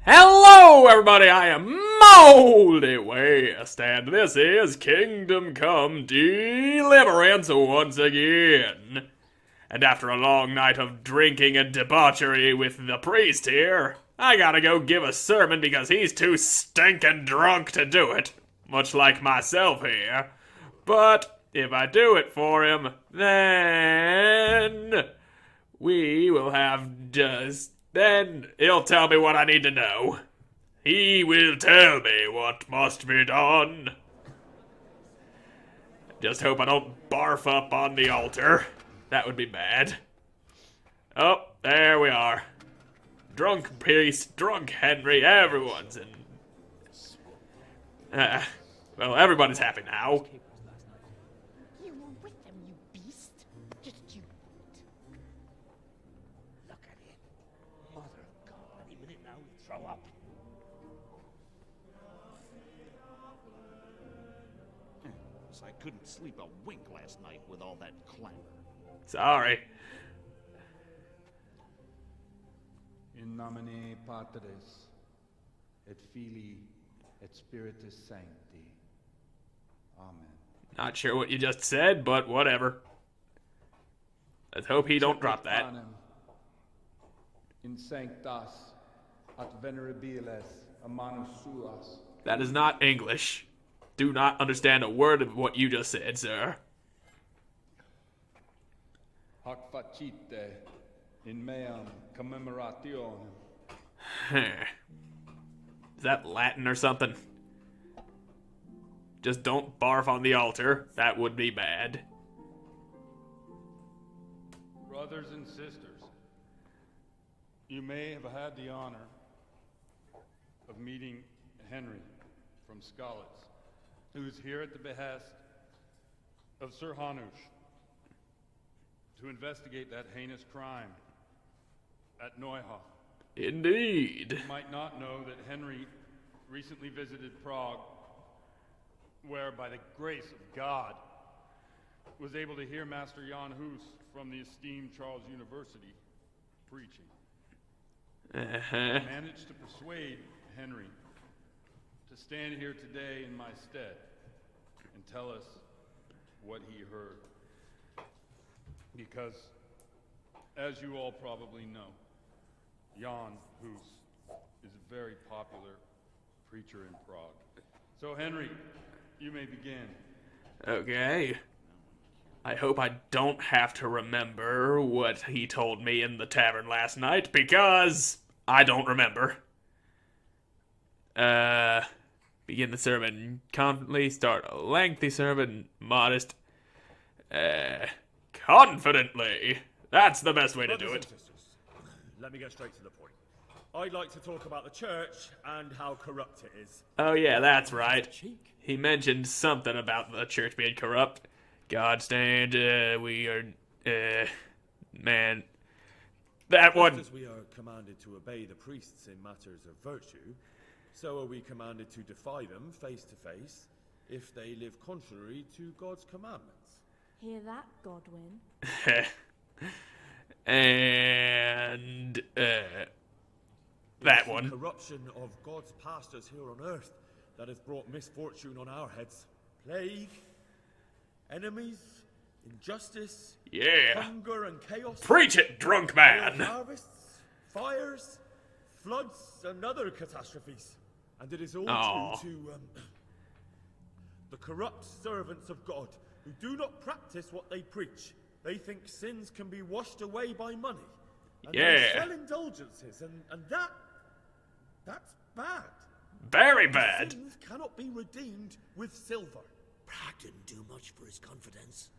Hello, everybody, I am Moldy West, and this is Kingdom Come Deliverance once again. And after a long night of drinking and debauchery with the priest here, I gotta go give a sermon because he's too stinking drunk to do it, much like myself here. But if I do it for him, then we will have then he'll tell me what I need to know. He will tell me what must be done. Just hope I don't barf up on the altar. That would be bad. Oh, there we are. Drunk priest, drunk Henry, everyone's in. Well, everybody's happy now. You were with them, you beast. Just you wait. Look at him. Mother of God, any minute now he'll throw up. I couldn't sleep a wink last night with all that clamor. Sorry. In nomine Patris, et Filii, et Spiritus Sancti. Amen. Not sure what you just said, but whatever. Let's hope he don't drop that. In sanctas at venerabilis amanus suas. That is not English. Do not understand a word of what you just said, sir. Hac facite in meam commemorationem. Is that Latin or something? Just don't barf on the altar. That would be bad. Brothers and sisters, you may have had the honor of meeting Henry from Skalitz, who is here at the behest of Sir Hanush to investigate that heinous crime at Neuhof. Indeed. You might not know that Henry recently visited Prague, where by the grace of God was able to hear Master Jan Hus from the esteemed Charles University preaching. Managed to persuade Henry to stand here today in my stead and tell us what he heard. Because, as you all probably know, Jan Hus is a very popular preacher in Prague. So, Henry, you may begin. Okay. I hope I don't have to remember what he told me in the tavern last night, because I don't remember. Begin the sermon confidently, start a lengthy sermon, modest, confidently. That's the best way to do it. Sisters, let me get straight to the point. I'd like to talk about the church and how corrupt it is. Oh yeah, that's right. He mentioned something about the church being corrupt. God stand, we are, man. That one. Just as we are commanded to obey the priests in matters of virtue, so are we commanded to defy them face to face if they live contrary to God's commandments. Hear that, Godwin? And, that one. The corruption of God's pastors here on earth that has brought misfortune on our heads. Plague, enemies, injustice, hunger and chaos. Preach it, drunk man! Harvests, fires, floods, and other catastrophes. And it is all due to the corrupt servants of God who do not practice what they preach. They think sins can be washed away by money. And they sell indulgences, and that's bad. Very bad. Sins cannot be redeemed with silver. Prague didn't do much for his confidence.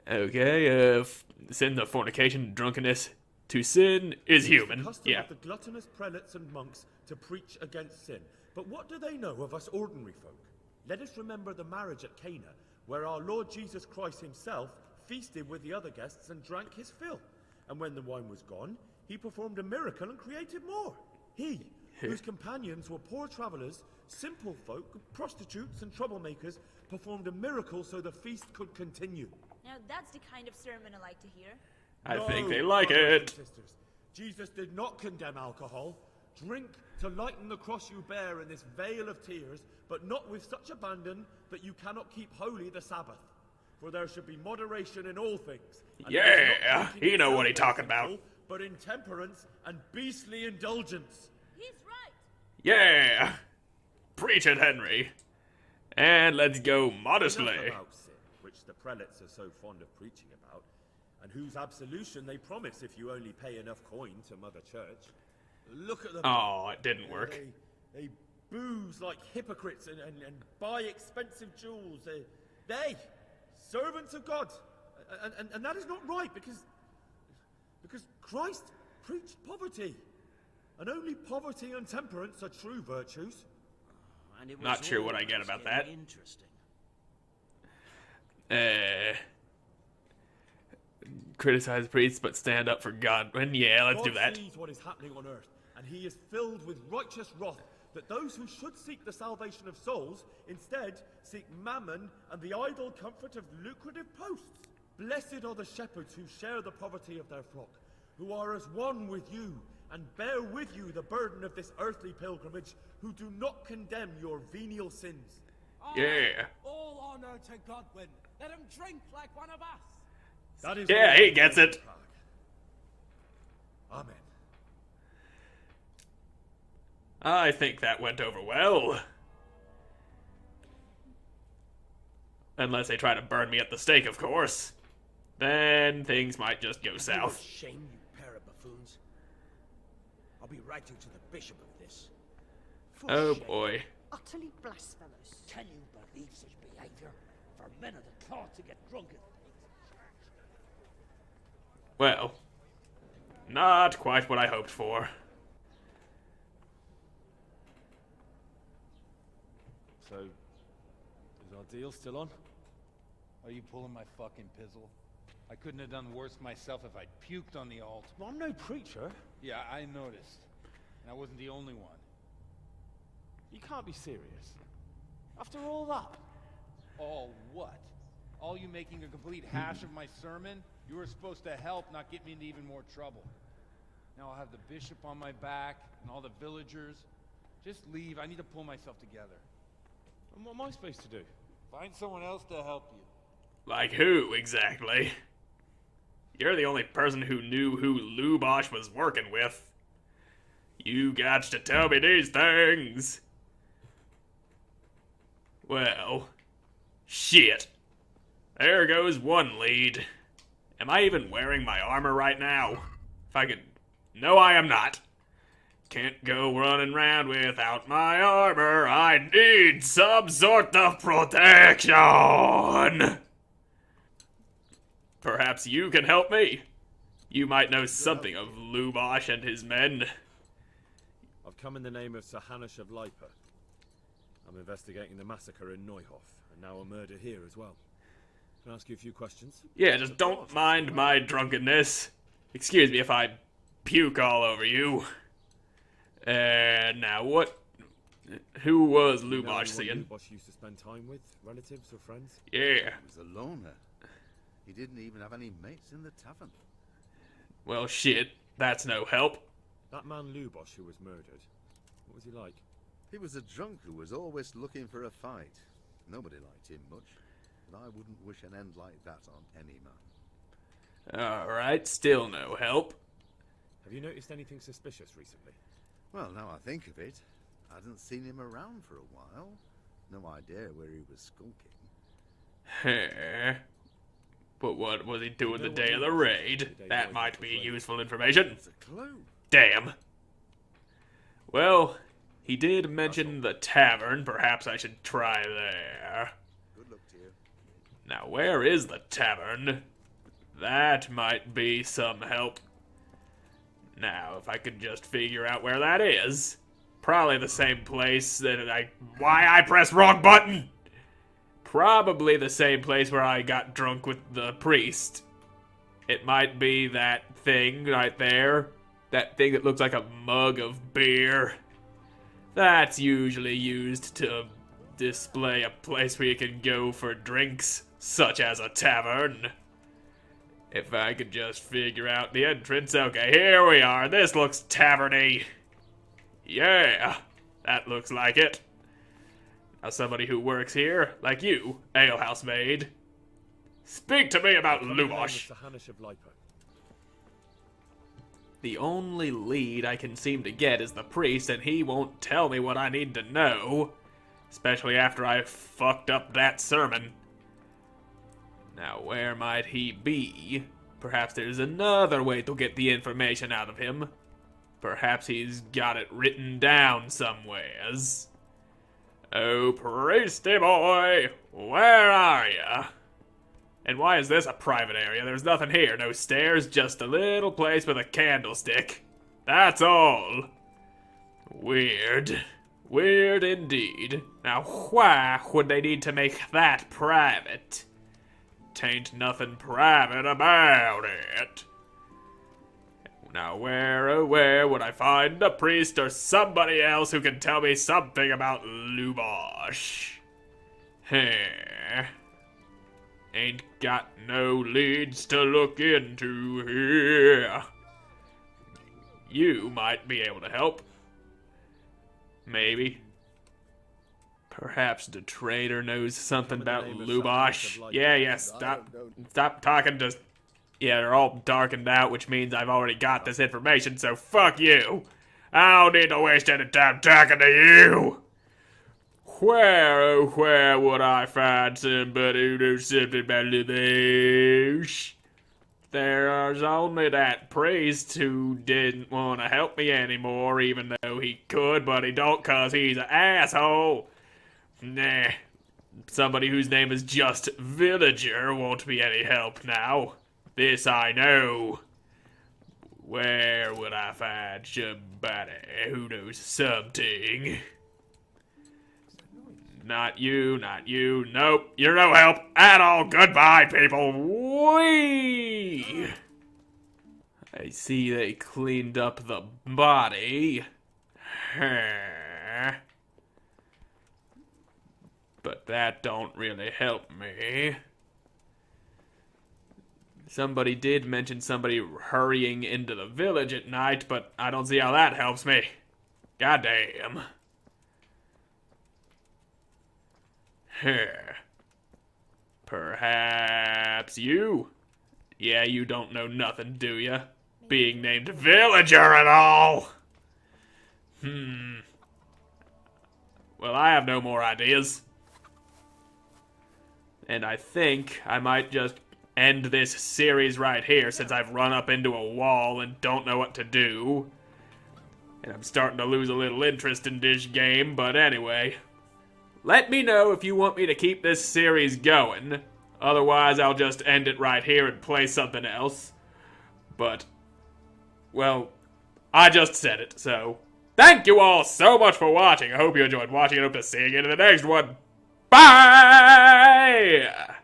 Okay, sin of fornication, drunkenness. To sin is human. It's the custom of the gluttonous prelates and monks to preach against sin. But what do they know of us ordinary folk? Let us remember the marriage at Cana, where our Lord Jesus Christ himself feasted with the other guests and drank his fill. And when the wine was gone, he performed a miracle and created more. He, whose companions were poor travelers, simple folk, prostitutes and troublemakers, performed a miracle so the feast could continue. Now that's the kind of sermon I like to hear. I think they like it. Sisters, Jesus did not condemn alcohol, Drink to lighten the cross you bear in this vale of tears, but not with such abandon that you cannot keep holy the Sabbath. For there should be moderation in all things. And it is not Yeah, drinking he know what he itself talking that's about. sinful, but intemperance and beastly indulgence. He's right. Yeah! Preach it, Henry. And let's go modestly. Enough about sin, which the prelates are so fond of preaching about, and whose absolution they promise if you only pay enough coin to Mother Church. Look at them. Oh, it didn't work. They booze like hypocrites and buy expensive jewels. They servants of God. And that is not right, because Christ preached poverty. And only poverty and temperance are true virtues. And it was Not sure what I get always about getting that. Interesting. Criticize priests but stand up for Godwin. Yeah, let's do that. God sees what is happening on earth, and he is filled with righteous wrath that those who should seek the salvation of souls instead seek mammon and the idle comfort of lucrative posts. Blessed are the shepherds who share the poverty of their flock, who are as one with you and bear with you the burden of this earthly pilgrimage, who do not condemn your venial sins. Yeah. All honor to Godwin. Let him drink like one of us. That is Yeah, all he gets it. Amen. I think that went over well. Unless they try to burn me at the stake, of course. Then things might just go south. Shame, you pair of buffoons. I'll be writing to the bishop of this. For Oh shame. boy. Utterly blasphemous. Can you believe such behavior? For men of the cloth to get drunk at Well, not quite what I hoped for. So, is our deal still on? Are you pulling my fucking pizzle? I couldn't have done worse myself if I'd puked on the altar. Well, I'm no preacher. Yeah, I noticed. And I wasn't the only one. You can't be serious. After all that. All what? All you making a complete hash of my sermon? You were supposed to help, not get me into even more trouble. Now I'll have the bishop on my back, and all the villagers. Just leave, I need to pull myself together. And what am I supposed to do? Find someone else to help you. Like who, exactly? You're the only person who knew who Lubosh was working with. You got to tell me these things. Well, shit. There goes one lead. Am I even wearing my armor right now? If I could... No, I am not. Can't go running around without my armor. I need some sort of protection. Perhaps you can help me. You might know something of Lubosh and his men. I've come in the name of Sir Hanush of Lipa. I'm investigating the massacre in Neuhof, and now a murder here as well. Can I ask you a few questions? Yeah, just don't mind my drunkenness. Excuse me if I puke all over you. Now what? Who was Do you know Lubosh anyone seeing? Lubosh used to spend time with? Relatives or friends? Yeah. He was a loner. He didn't even have any mates in the tavern. Well, shit. That's no help. That man Lubosh who was murdered, what was he like? He was a drunk who was always looking for a fight. Nobody liked him much, but I wouldn't wish an end like that on any man. Alright, still no help. Have you noticed anything suspicious recently? Well, now I think of it, I hadn't seen him around for a while. No idea where he was skulking. But what was he doing the know day what of the he was raid? doing the day That Lloyd might was be raided? useful information. It's a clue. Damn. Well, he did mention the tavern. Perhaps I should try there. Good luck to you. Now, where is the tavern? That might be some help. Now, if I could just figure out where that is. Probably the same place that Why I pressed wrong button! Probably the same place where I got drunk with the priest. It might be that thing right there. That thing that looks like a mug of beer. That's usually used to display a place where you can go for drinks, such as a tavern. If I could just figure out the entrance. Okay, here we are. This looks taverny. Yeah, that looks like it. Now somebody who works here, like you, alehouse maid. Speak to me about Lubosh. The only lead I can seem to get is the priest, and he won't tell me what I need to know. Especially after I fucked up that sermon. Now, where might he be? Perhaps there's another way to get the information out of him. Perhaps he's got it written down somewheres. Oh, priesty boy, where are ya? And why is this a private area? There's nothing here, no stairs, just a little place with a candlestick. That's all. Weird. Weird indeed. Now, why would they need to make that private? Tain't nothing private about it. Now, where, oh where would I find a priest or somebody else who can tell me something about Lubosh? Ain't got no leads to look into here. You might be able to help. Maybe. Perhaps the trader knows something about Lubosh. Yeah, stop talking, just... Yeah, they're all darkened out, which means I've already got this information, so fuck you. I don't need to waste any time talking to you. Where, oh where would I find somebody who knows something about Lubosh? There's only that priest who didn't want to help me anymore, even though he could, but he don't cause he's an asshole. Nah, somebody whose name is just Villager won't be any help now. This I know. Where would I find somebody who knows something? Not you, not you. Nope, you're no help at all. Goodbye, people. Whee! I see they cleaned up the body. But that don't really help me. Somebody did mention somebody hurrying into the village at night, but I don't see how that helps me. Goddamn. Perhaps you? Yeah, you don't know nothing, do ya? Being named Villager and all! Well, I have no more ideas. And I think I might just end this series right here, since I've run up into a wall and don't know what to do. And I'm starting to lose a little interest in this game, but anyway. Let me know if you want me to keep this series going. Otherwise, I'll just end it right here and play something else. But, well, I just said it, so... Thank you all so much for watching. I hope you enjoyed watching, and hope to see you again in the next one. Bye!